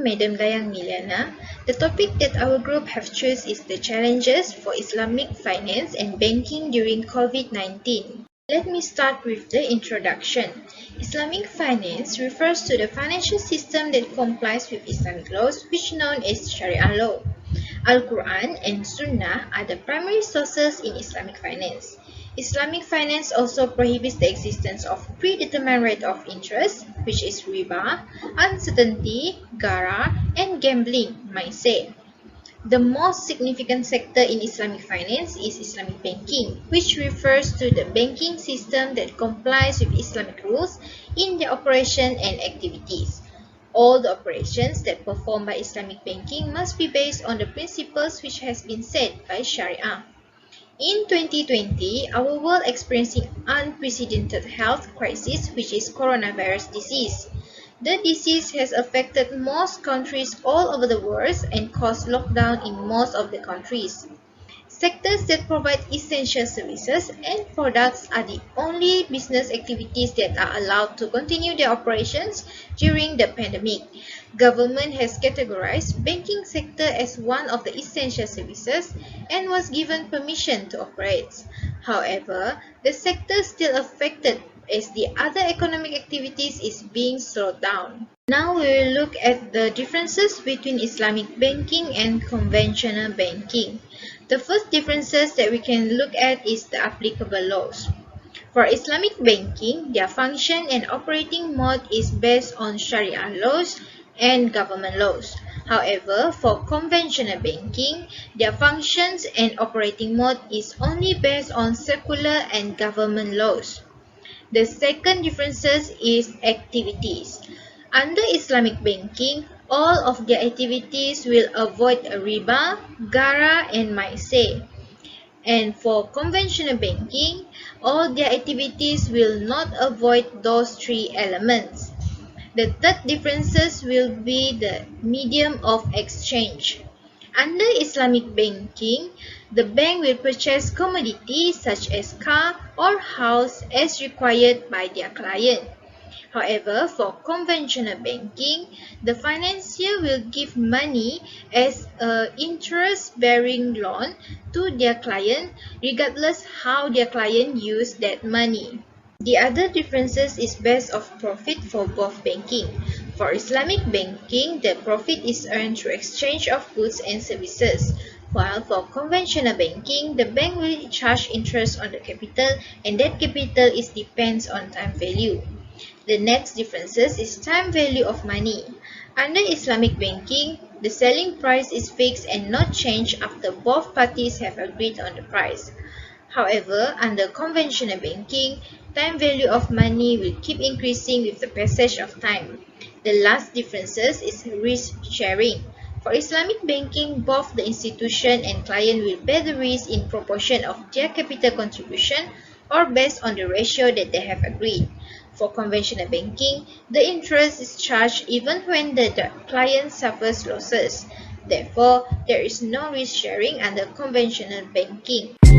Madam Dayang Miliana. The topic that our group have chosen is the challenges for Islamic finance and banking during COVID-19. Let me start with the introduction. Islamic finance refers to the financial system that complies with Islamic laws, which is known as Sharia law. Al-Quran and Sunnah are the primary sources in Islamic finance. Islamic finance also prohibits the existence of predetermined rate of interest, which is riba, uncertainty, gara, and gambling, might say. The most significant sector in Islamic finance is Islamic banking, which refers to the banking system that complies with Islamic rules in their operation and activities. All the operations that performed by Islamic banking must be based on the principles which has been set by Sharia. In 2020, our world experiencing unprecedented health crisis, which is coronavirus disease. The disease has affected most countries all over the world and caused lockdown in most of the countries. Sectors that provide essential services and products are the only business activities that are allowed to continue their operations during the pandemic. Government has categorized banking sector as one of the essential services and was given permission to operate. However, the sector is still affected as the other economic activities is being slowed down. Now we will look at the differences between Islamic banking and conventional banking. The first differences that we can look at is the applicable laws. For Islamic banking, their function and operating mode is based on Sharia laws and government laws. However, for conventional banking, their functions and operating mode is only based on secular and government laws. The second differences is activities. Under Islamic banking, all of their activities will avoid riba, gara, and maise. And for conventional banking, all their activities will not avoid those three elements. The third differences will be the medium of exchange. Under Islamic banking, the bank will purchase commodities such as car or house as required by their client. However, for conventional banking, the financier will give money as an interest-bearing loan to their client regardless how their client use that money. The other differences is based of profit for both banking. For Islamic banking, the profit is earned through exchange of goods and services, while for conventional banking, the bank will charge interest on the capital and that capital is depends on time value. The next differences is time value of money. Under Islamic banking, the selling price is fixed and not changed after both parties have agreed on the price. However, under conventional banking, time value of money will keep increasing with the passage of time. The last differences is risk sharing. For Islamic banking, both the institution and client will bear the risk in proportion of their capital contribution or based on the ratio that they have agreed. For conventional banking, the interest is charged even when the client suffers losses. Therefore, there is no risk sharing under conventional banking. Good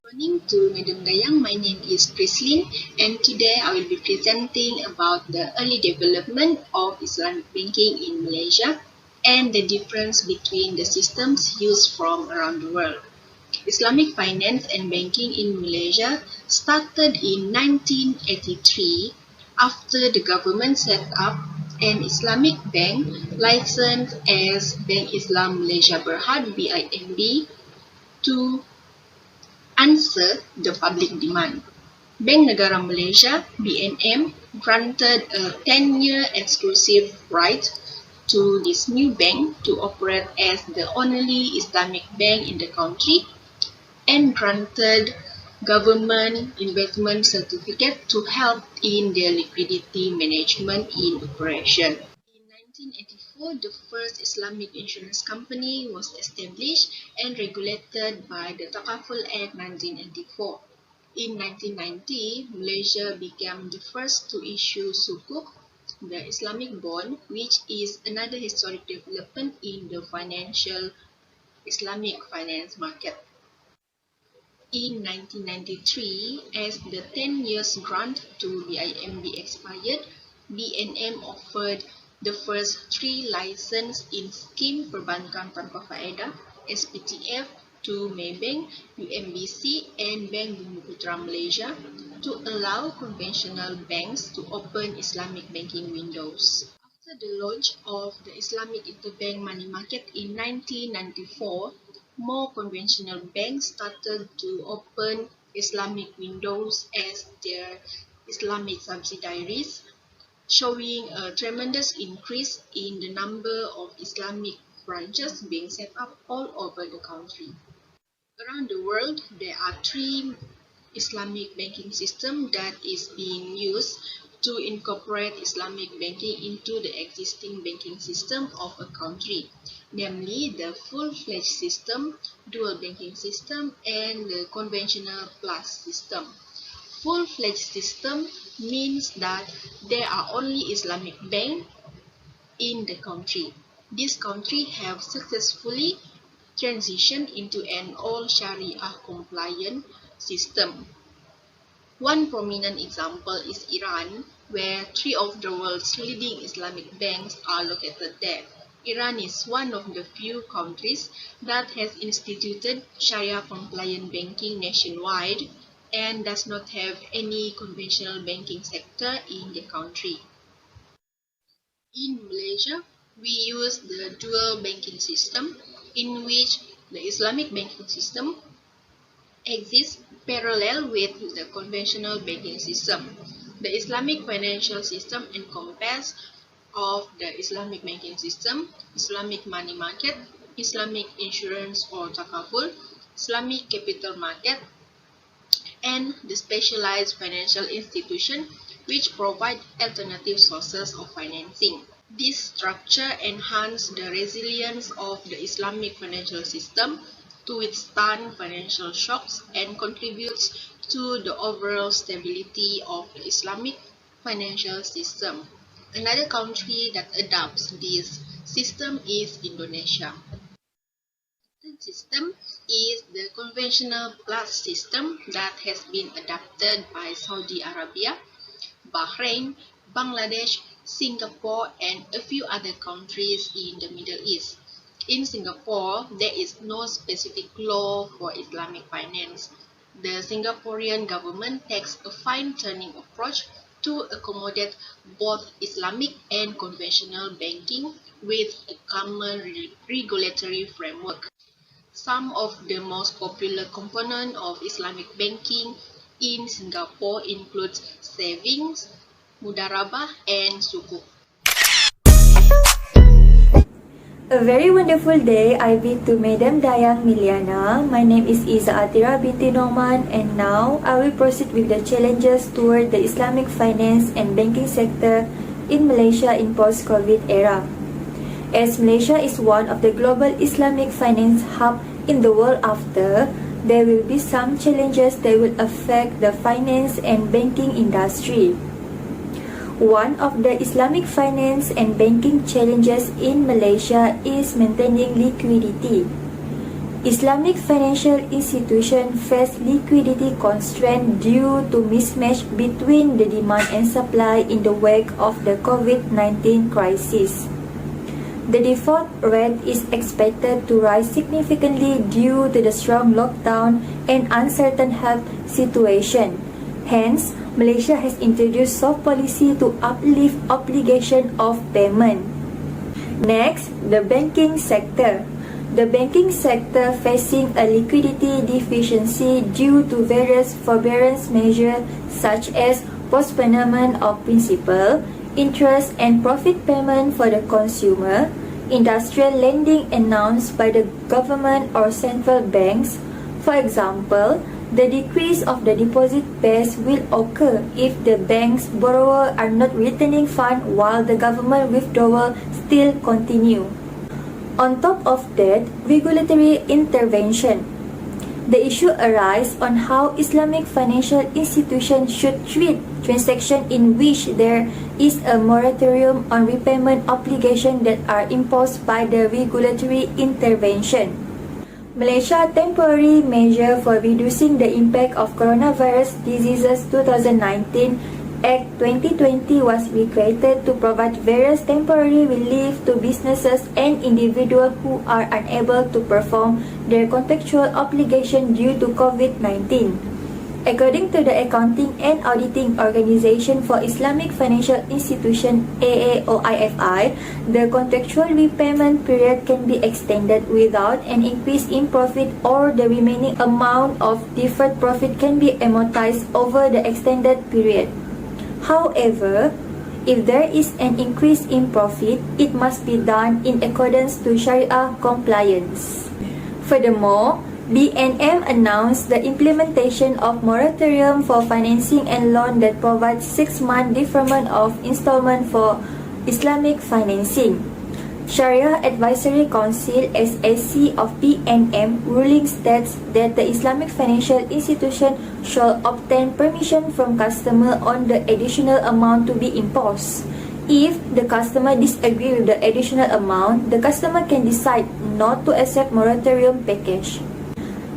morning to Madam Dayang. My name is Prislin, and today I will be presenting about the early development of Islamic banking in Malaysia and the difference between the systems used from around the world. Islamic finance and banking in Malaysia started in 1983 after the government set up an Islamic bank licensed as Bank Islam Malaysia Berhad (BIMB) to answer the public demand. Bank Negara Malaysia (BNM) granted a 10-year exclusive right to this new bank to operate as the only Islamic bank in the country and granted government investment certificate to help in their liquidity management in operation. In 1984, the first Islamic insurance company was established and regulated by the Takaful Act 1984. In 1990, Malaysia became the first to issue Sukuk, the Islamic bond, which is another historic development in the Islamic finance market. In 1993, as the 10 years grant to BIMB expired, BNM offered The first three licensed in Scheme Perbankan Tanpa Faedah (SPTF) to Maybank, UMBC, and Bank Bumi Putra Malaysia to allow conventional banks to open Islamic banking windows. After the launch of the Islamic interbank money market in 1994, more conventional banks started to open Islamic windows as their Islamic subsidiaries, showing a tremendous increase in the number of Islamic branches being set up all over the country. Around the world, there are three Islamic banking systems that is being used to incorporate Islamic banking into the existing banking system of a country, namely the full-fledged system, dual banking system, and the conventional plus system. Full-fledged system means that there are only Islamic banks in the country. This country have successfully transitioned into an all Sharia compliant system. One prominent example is Iran, where three of the world's leading Islamic banks are located there. Iran is one of the few countries that has instituted Sharia compliant banking nationwide and does not have any conventional banking sector in the country. In Malaysia, we use the dual banking system, in which the Islamic banking system exists parallel with the conventional banking system. The Islamic financial system encompasses of the Islamic banking system, Islamic money market, Islamic insurance or takaful, Islamic capital market, and the specialized financial institution which provide alternative sources of financing. This structure enhances the resilience of the Islamic financial system to withstand financial shocks and contributes to the overall stability of the Islamic financial system. Another country that adopts this system is Indonesia. The system is the conventional plus system that has been adopted by Saudi Arabia, Bahrain, Bangladesh, Singapore, and a few other countries in the Middle East. In Singapore, there is no specific law for Islamic finance. The Singaporean government takes a fine-tuning approach to accommodate both Islamic and conventional banking with a common regulatory framework. Some of the most popular components of Islamic banking in Singapore include savings, mudarabah, and sukuk. A very wonderful day I bid to Madam Dayang Miliana. My name is Iza Atira binti Noman, and now I will proceed with the challenges toward the Islamic finance and banking sector in Malaysia in post-COVID era. As Malaysia is one of the global Islamic finance hub in the world after, there will be some challenges that will affect the finance and banking industry. One of the Islamic finance and banking challenges in Malaysia is maintaining liquidity. Islamic financial institutions face liquidity constraints due to mismatch between the demand and supply in the wake of the COVID-19 crisis. The default rate is expected to rise significantly due to the strong lockdown and uncertain health situation. Hence, Malaysia has introduced soft policy to uplift obligation of payment. Next, the banking sector. The banking sector facing a liquidity deficiency due to various forbearance measures such as postponement of principal, interest and profit payment for the consumer, industrial lending announced by the government or central banks. For example, the decrease of the deposit base will occur if the bank's borrowers are not returning funds while the government withdrawal still continue. On top of that, regulatory intervention. The issue arises on how Islamic financial institutions should treat transactions in which there is a moratorium on repayment obligations that are imposed by the regulatory intervention. Malaysia temporary measure for reducing the impact of coronavirus diseases 2019 Act 2020 was recreated to provide various temporary relief to businesses and individuals who are unable to perform their contractual obligation due to COVID-19. According to the Accounting and Auditing Organization for Islamic Financial Institution AAOIFI, the contractual repayment period can be extended without an increase in profit, or the remaining amount of deferred profit can be amortized over the extended period. However, if there is an increase in profit, it must be done in accordance to Sharia compliance. Furthermore, BNM announced the implementation of moratorium for financing and loan that provides 6-month deferment of installment for Islamic financing. Sharia Advisory Council (SAC) of BNM ruling states that the Islamic financial institution shall obtain permission from customer on the additional amount to be imposed. If the customer disagrees with the additional amount, the customer can decide not to accept moratorium package.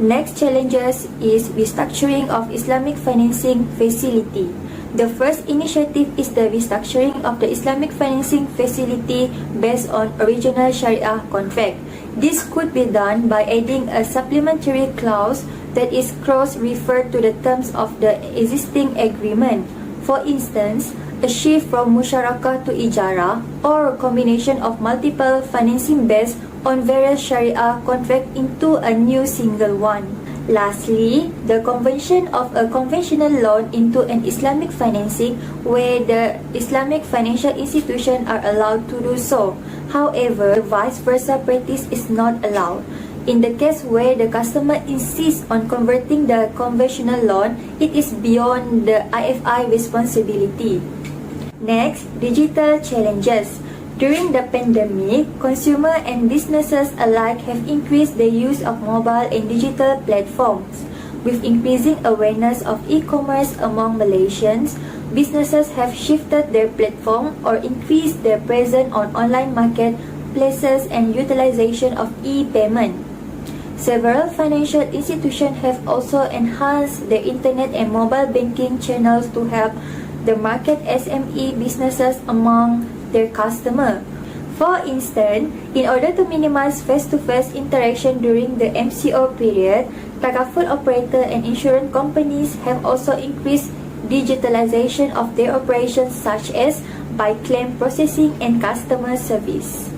Next challenges is restructuring of Islamic financing facility. The first initiative is the restructuring of the Islamic financing facility based on original Sharia contract. This could be done by adding a supplementary clause that is cross-referred to the terms of the existing agreement. For instance, a shift from musyarakah to ijara, or a combination of multiple financing based on various Sharia contract into a new single one. Lastly, the conversion of a conventional loan into an Islamic financing, where the Islamic financial institutions are allowed to do so. However, vice versa practice is not allowed. In the case where the customer insists on converting the conventional loan, it is beyond the IFI responsibility. Next, digital challenges. During the pandemic, consumers and businesses alike have increased the use of mobile and digital platforms. With increasing awareness of e-commerce among Malaysians, businesses have shifted their platform or increased their presence on online marketplaces and utilization of e-payment. Several financial institutions have also enhanced their internet and mobile banking channels to help the market SME businesses among their customer. For instance, in order to minimize face-to-face interaction during the MCO period, takaful operator and insurance companies have also increased digitalization of their operations, such as by claim processing and customer service.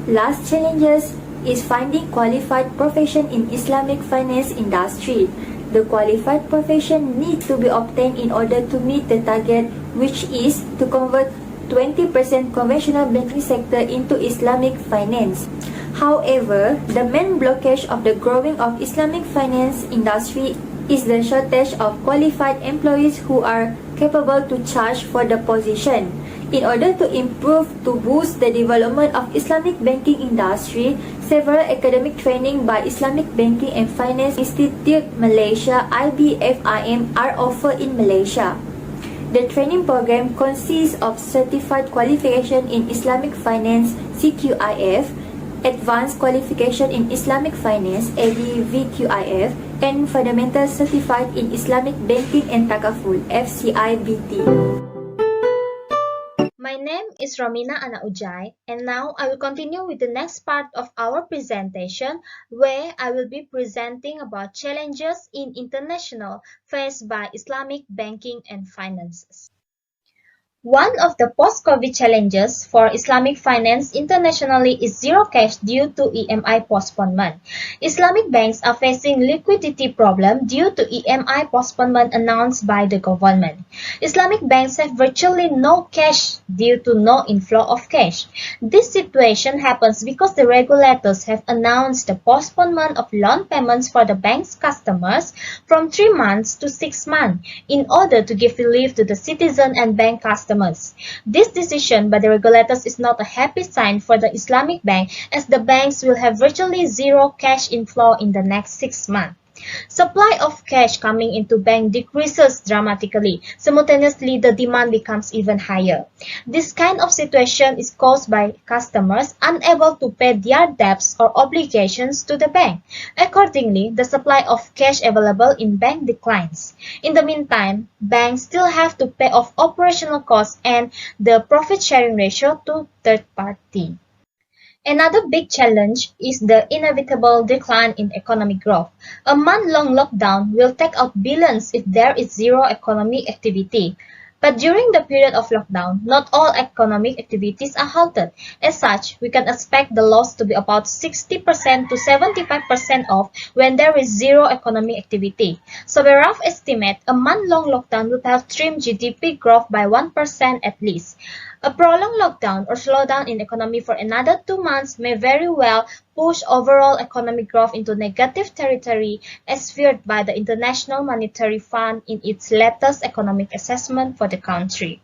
Last challenges is finding qualified profession in Islamic finance industry. The qualified profession need to be obtained in order to meet the target, which is to convert 20% conventional banking sector into Islamic finance. However, the main blockage of the growing of Islamic finance industry is the shortage of qualified employees who are capable to charge for the position. In order to boost the development of Islamic banking industry, several academic training by Islamic Banking and Finance Institute Malaysia (IBFIM) are offered in Malaysia. The training program consists of Certified Qualification in Islamic Finance (CQIF), Advanced Qualification in Islamic Finance (ADVQIF), and Fundamental Certified in Islamic Banking and Takaful (FCIBT). My name is Romina Ana Ujai, and now I will continue with the next part of our presentation, where I will be presenting about challenges in international faced by Islamic banking and finances. One of the post-COVID challenges for Islamic finance internationally is zero cash due to EMI postponement. Islamic banks are facing liquidity problem due to EMI postponement announced by the government. Islamic banks have virtually no cash due to no inflow of cash. This situation happens because the regulators have announced the postponement of loan payments for the bank's customers from 3 months to 6 months in order to give relief to the citizen and bank customers. This decision by the regulators is not a happy sign for the Islamic bank, as the banks will have virtually zero cash inflow in the next 6 months. Supply of cash coming into bank decreases dramatically. Simultaneously, the demand becomes even higher. This kind of situation is caused by customers unable to pay their debts or obligations to the bank. Accordingly, the supply of cash available in bank declines. In the meantime, banks still have to pay off operational costs and the profit sharing ratio to third party. Another big challenge is the inevitable decline in economic growth. A month-long lockdown will take out billions if there is zero economic activity. But during the period of lockdown, not all economic activities are halted. As such, we can expect the loss to be about 60% to 75% of when there is zero economic activity. So by rough estimate, a month-long lockdown would have trimmed GDP growth by 1% at least. A prolonged lockdown or slowdown in economy for another 2 months may very well push overall economic growth into negative territory as feared by the International Monetary Fund in its latest economic assessment for the country.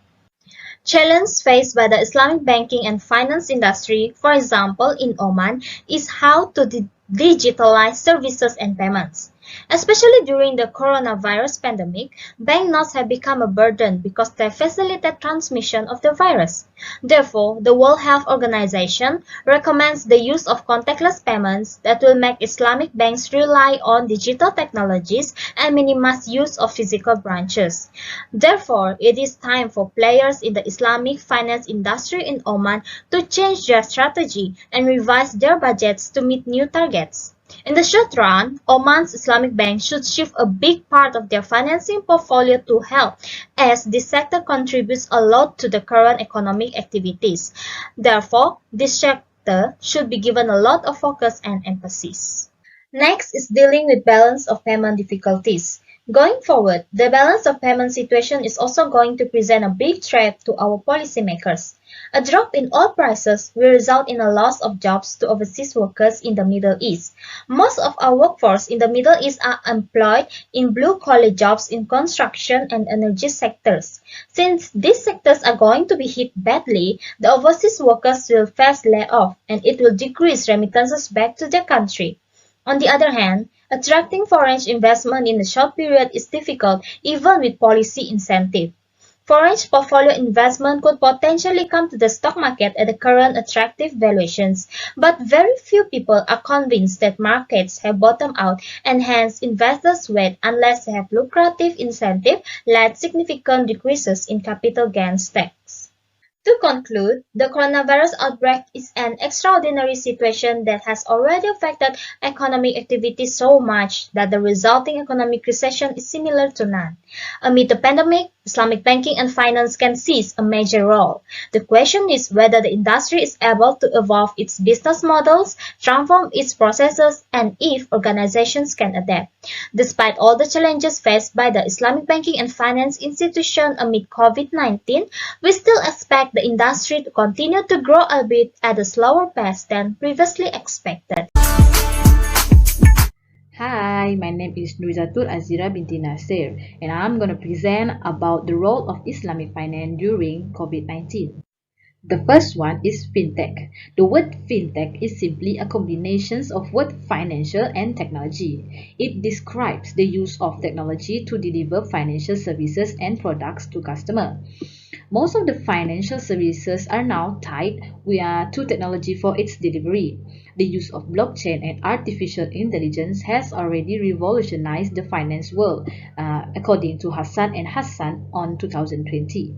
Challenge faced by the Islamic banking and finance industry, for example in Oman, is how to digitalize services and payments. Especially during the coronavirus pandemic, banknotes have become a burden because they facilitate transmission of the virus. Therefore, the World Health Organization recommends the use of contactless payments that will make Islamic banks rely on digital technologies and minimize use of physical branches. Therefore, it is time for players in the Islamic finance industry in Oman to change their strategy and revise their budgets to meet new targets. In the short run, Oman's Islamic Bank should shift a big part of their financing portfolio to health, as this sector contributes a lot to the current economic activities. Therefore, this sector should be given a lot of focus and emphasis. Next is dealing with balance of payment difficulties. Going forward, the balance of payment situation is also going to present a big threat to our policymakers. A drop in oil prices will result in a loss of jobs to overseas workers in the Middle East. Most of our workforce in the Middle East are employed in blue-collar jobs in construction and energy sectors. Since these sectors are going to be hit badly, the overseas workers will face layoff and it will decrease remittances back to their country. On the other hand, attracting foreign investment in a short period is difficult even with policy incentive. Foreign portfolio investment could potentially come to the stock market at the current attractive valuations, but very few people are convinced that markets have bottomed out and hence investors wait unless they have lucrative incentive like significant decreases in capital gains tax. To conclude, the coronavirus outbreak is an extraordinary situation that has already affected economic activity so much that the resulting economic recession is similar to none. Amid the pandemic, Islamic banking and finance can seize a major role. The question is whether the industry is able to evolve its business models, transform its processes, and if organizations can adapt. Despite all the challenges faced by the Islamic banking and finance institution amid COVID-19, we still expect the industry to continue to grow albeit at a slower pace than previously expected. Hi, my name is Nurizatul Azira binti Nasir, and I'm going to present about the role of Islamic finance during COVID-19. The first one is fintech. The word fintech is simply a combination of word financial and technology. It describes the use of technology to deliver financial services and products to customers. Most of the financial services are now tied to technology for its delivery. The use of blockchain and artificial intelligence has already revolutionized the finance world, according to Hassan and Hassan on 2020.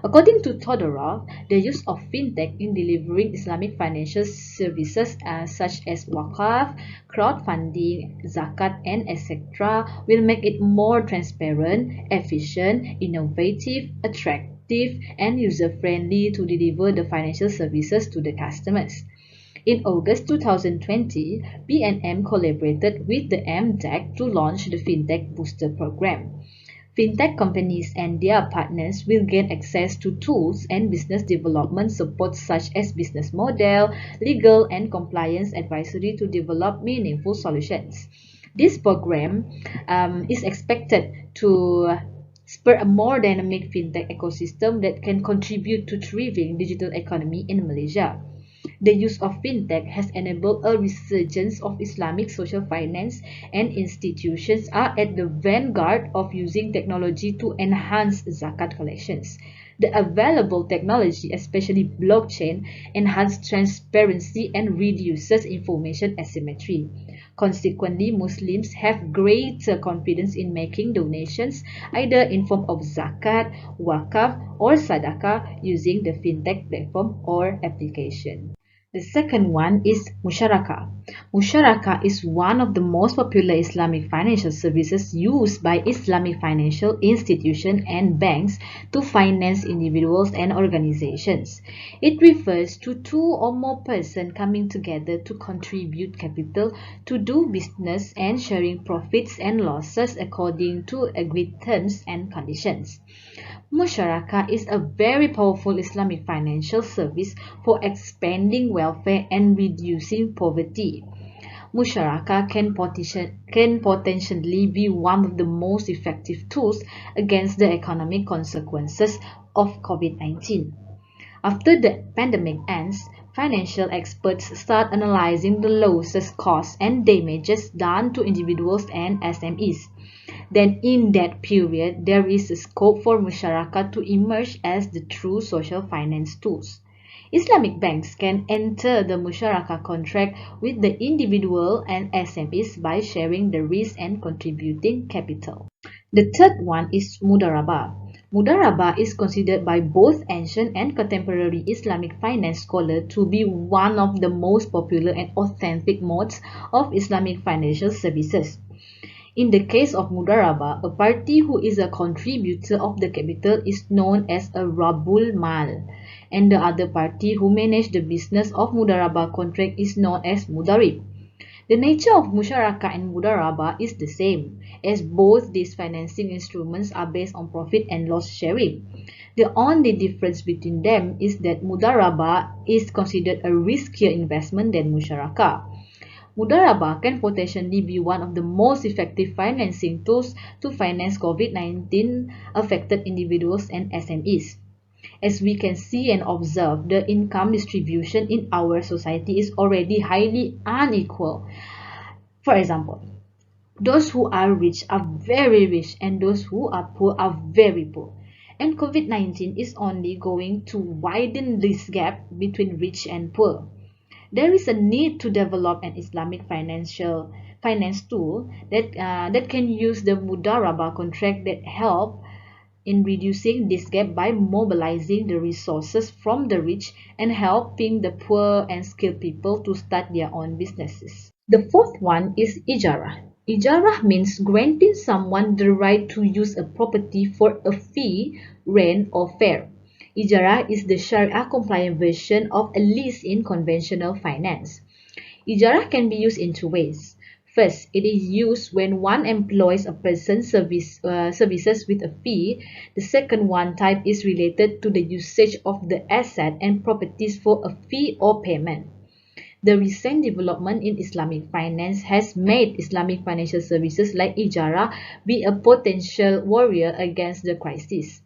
According to Todorov, the use of fintech in delivering Islamic financial services such as wakaf, crowdfunding, zakat, and etc. will make it more transparent, efficient, innovative, attractive, and user-friendly to deliver the financial services to the customers. In August 2020, B&M collaborated with the MDEC to launch the Fintech Booster Program. Fintech companies and their partners will gain access to tools and business development support such as business model, legal and compliance advisory to develop meaningful solutions. This program is expected to spur a more dynamic fintech ecosystem that can contribute to thriving digital economy in Malaysia. The use of fintech has enabled a resurgence of Islamic social finance, and institutions are at the vanguard of using technology to enhance zakat collections. The available technology, especially blockchain, enhances transparency and reduces information asymmetry. Consequently, Muslims have greater confidence in making donations either in form of zakat, wakaf, or sadaqah using the fintech platform or application. The second one is Musharaka. Musharaka is one of the most popular Islamic financial services used by Islamic financial institutions and banks to finance individuals and organizations. It refers to two or more persons coming together to contribute capital to do business and sharing profits and losses according to agreed terms and conditions. Musharaka is a very powerful Islamic financial service for expanding welfare and reducing poverty. Musharaka can potentially be one of the most effective tools against the economic consequences of COVID-19. After the pandemic ends, financial experts start analyzing the losses, costs, and damages done to individuals and SMEs. Then in that period, there is a scope for Musharaka to emerge as the true social finance tools. Islamic banks can enter the Musharaka contract with the individual and SMEs by sharing the risk and contributing capital. The third one is Mudaraba. Mudaraba is considered by both ancient and contemporary Islamic finance scholars to be one of the most popular and authentic modes of Islamic financial services. In the case of Mudaraba, a party who is a contributor of the capital is known as a Rabul Mal, and the other party who manages the business of Mudaraba contract is known as Mudarib. The nature of Musharaka and Mudaraba is the same, as both these financing instruments are based on profit and loss sharing. The only difference between them is that Mudaraba is considered a riskier investment than Musharaka. Mudaraba can potentially be one of the most effective financing tools to finance COVID-19 affected individuals and SMEs. As we can see and observe, the income distribution in our society is already highly unequal. For example, those who are rich are very rich and those who are poor are very poor. And COVID-19 is only going to widen this gap between rich and poor. There is a need to develop an Islamic finance tool that can use the Mudaraba contract that help in reducing this gap by mobilizing the resources from the rich and helping the poor and skilled people to start their own businesses. The fourth one is Ijarah. Ijarah means granting someone the right to use a property for a fee, rent, or fare. Ijarah is the Sharia-compliant version of a lease in conventional finance. Ijarah can be used in two ways. First, it is used when one employs a person services with a fee. The second one type is related to the usage of the asset and properties for a fee or payment. The recent development in Islamic finance has made Islamic financial services like Ijarah be a potential warrior against the crisis.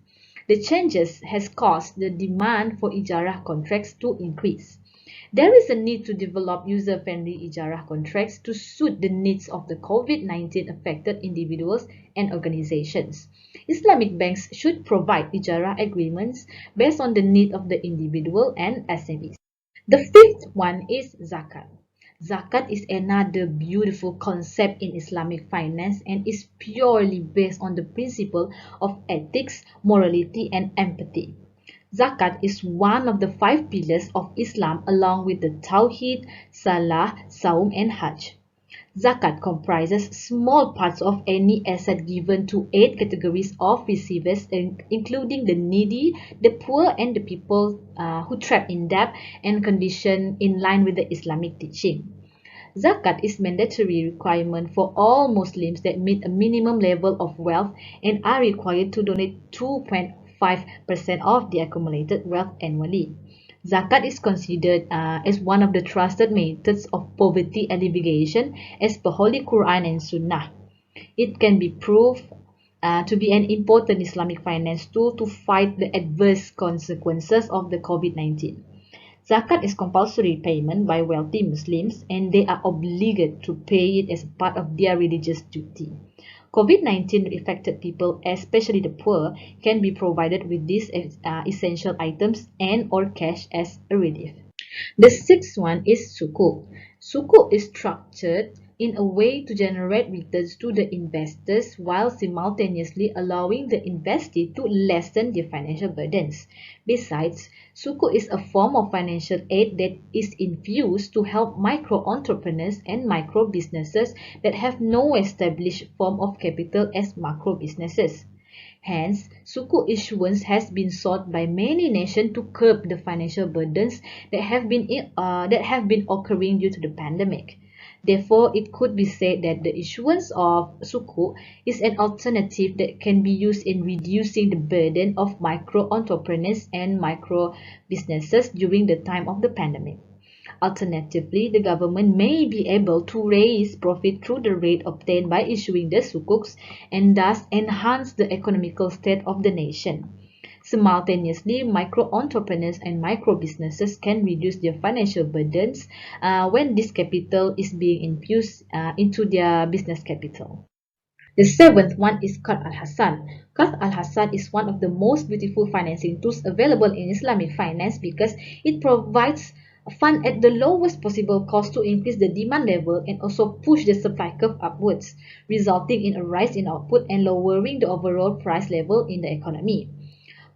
The changes has caused the demand for Ijarah contracts to increase. There is a need to develop user-friendly Ijarah contracts to suit the needs of the COVID-19 affected individuals and organizations. Islamic banks should provide Ijarah agreements based on the need of the individual and SMEs. The fifth one is Zakat. Zakat is another beautiful concept in Islamic finance and is purely based on the principle of ethics, morality, and empathy. Zakat is one of the 5 pillars of Islam along with the Tawheed, Salah, Saum, and Hajj. Zakat comprises small parts of any asset given to 8 categories of receivers, including the needy, the poor, and the people who trapped in debt and condition in line with the Islamic teaching. Zakat is mandatory requirement for all Muslims that meet a minimum level of wealth and are required to donate 2.5% of the accumulated wealth annually. Zakat is considered as one of the trusted methods of poverty alleviation as per Holy Quran and Sunnah. It can be proved to be an important Islamic finance tool to fight the adverse consequences of the COVID-19. Zakat is compulsory payment by wealthy Muslims and they are obligated to pay it as part of their religious duty. COVID-19 affected people, especially the poor, can be provided with these essential items and or cash as a relief. The sixth one is sukuk. Sukuk is structured in a way to generate returns to the investors while simultaneously allowing the investee to lessen their financial burdens. Besides, sukuk is a form of financial aid that is infused to help micro entrepreneurs and micro businesses that have no established form of capital as macro businesses. Hence, sukuk issuance has been sought by many nations to curb the financial burdens that have been occurring due to the pandemic. Therefore, it could be said that the issuance of sukuk is an alternative that can be used in reducing the burden of micro entrepreneurs and micro businesses during the time of the pandemic. Alternatively, the government may be able to raise profit through the rate obtained by issuing the sukuks and thus enhance the economical state of the nation. Simultaneously, micro entrepreneurs and micro businesses can reduce their financial burdens when this capital is being infused into their business capital. The seventh one is Qard al-Hasan. Qard al-Hasan is one of the most beautiful financing tools available in Islamic finance because it provides a fund at the lowest possible cost to increase the demand level and also push the supply curve upwards, resulting in a rise in output and lowering the overall price level in the economy.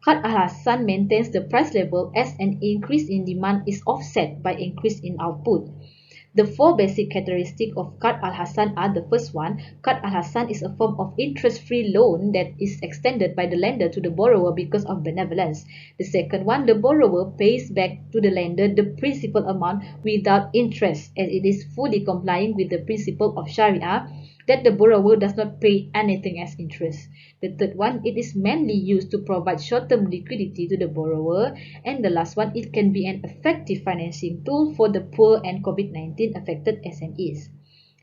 Qard al-Hasan maintains the price level as an increase in demand is offset by increase in output. The four basic characteristics of Qard al-Hasan are: the first one, Qard al-Hasan is a form of interest-free loan that is extended by the lender to the borrower because of benevolence. The second one, the borrower pays back to the lender the principal amount without interest, as it is fully complying with the principle of Sharia that the borrower does not pay anything as interest. The third one, it is mainly used to provide short-term liquidity to the borrower. And the last one, it can be an effective financing tool for the poor and COVID-19 affected SMEs.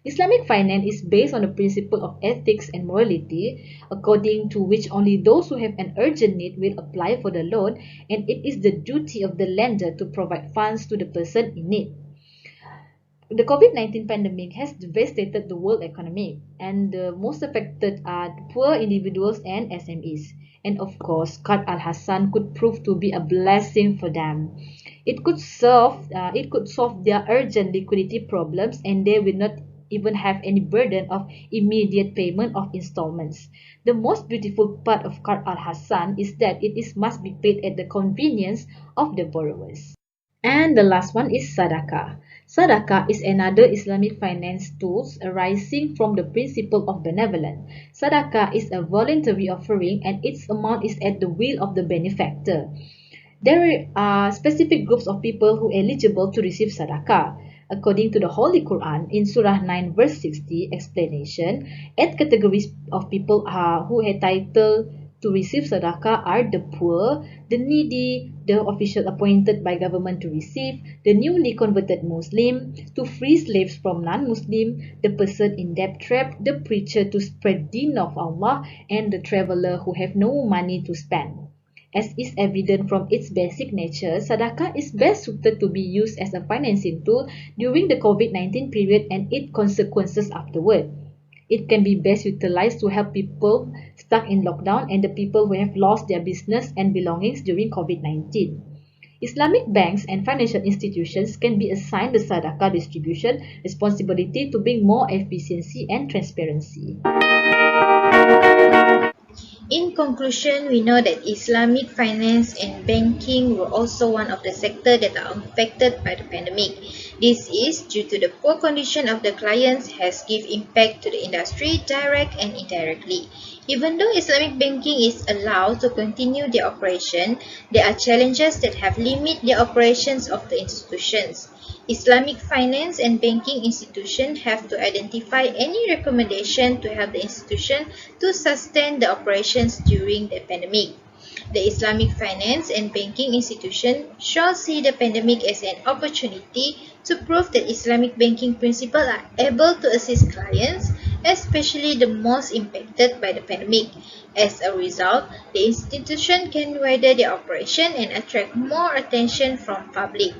Islamic finance is based on the principle of ethics and morality, according to which only those who have an urgent need will apply for the loan, and it is the duty of the lender to provide funds to the person in need. The COVID-19 pandemic has devastated the world economy, and the most affected are poor individuals and SMEs. And of course, Qard al-Hasan could prove to be a blessing for them. It could solve their urgent liquidity problems, and they will not even have any burden of immediate payment of installments. The most beautiful part of Qard al-Hasan is that must be paid at the convenience of the borrowers. And the last one is Sadaqah. Sadaqah is another Islamic finance tool arising from the principle of benevolence. Sadaqah is a voluntary offering and its amount is at the will of the benefactor. There are specific groups of people who are eligible to receive Sadaqah. According to the Holy Quran, in Surah 9 verse 60 explanation, 8 categories of people who are entitled to receive Sadaqah are the poor, the needy, the official appointed by government to receive, the newly converted Muslim, to free slaves from non-Muslim, the person in debt trap, the preacher to spread deen of Allah, and the traveler who have no money to spend. As is evident from its basic nature, Sadaqah is best suited to be used as a financing tool during the COVID-19 period and its consequences afterward. It can be best utilized to help people stuck in lockdown and the people who have lost their business and belongings during COVID-19. Islamic banks and financial institutions can be assigned the Sadaqah distribution responsibility to bring more efficiency and transparency. In conclusion, we know that Islamic finance and banking were also one of the sectors that are affected by the pandemic. This is due to the poor condition of the clients has give impact to the industry direct and indirectly. Even though Islamic banking is allowed to continue their operation, there are challenges that have limited the operations of the institutions. Islamic finance and banking institutions have to identify any recommendation to help the institution to sustain the operations during the pandemic. The Islamic finance and banking institution shall see the pandemic as an opportunity to prove that Islamic banking principles are able to assist clients especially the most impacted by the pandemic. As a result, the institution can weather the operation and attract more attention from public.